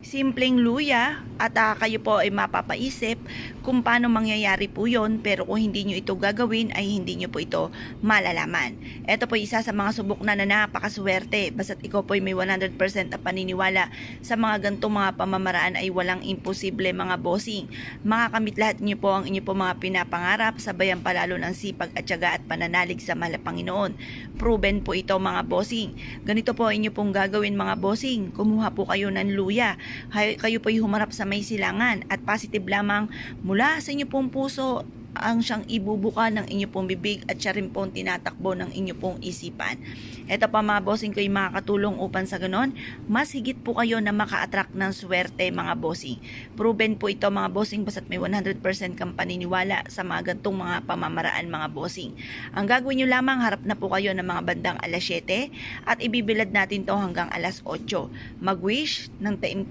Simpleng luya at kayo po ay mapapaisip kung paano mangyayari po yon, pero kung hindi nyo ito gagawin ay hindi nyo po ito malalaman. Ito po isa sa mga subok na napakaswerte, basta't ikaw po ay may 100% na paniniwala sa mga ganitong mga pamamaraan ay walang imposible mga bossing. Makakamit lahat nyo po ang inyo po mga pinapangarap, sabayan palalo ng sipag at tiyaga at pananalig sa mahal na Panginoon. Proven po ito mga bossing. Ganito po inyo pong gagawin mga bossing, kumuha po kayo ng luya. Kayo po humarap sa may silangan at positive lamang mula sa inyo pong puso ang siyang ibubuka ng inyo pong bibig at siya rin pong tinatakbo ng inyo pong isipan. Ito pa mga bossing ko yung makakatulong upang sa ganon, mas higit po kayo na maka-attract ng swerte mga bossing. Proven po ito mga bossing, basta't may 100% kang paniniwala sa mga gantong mga pamamaraan mga bossing. Ang gagawin nyo lamang, harap na po kayo ng mga bandang alas 7 at ibibilad natin to hanggang alas 8. Mag-wish ng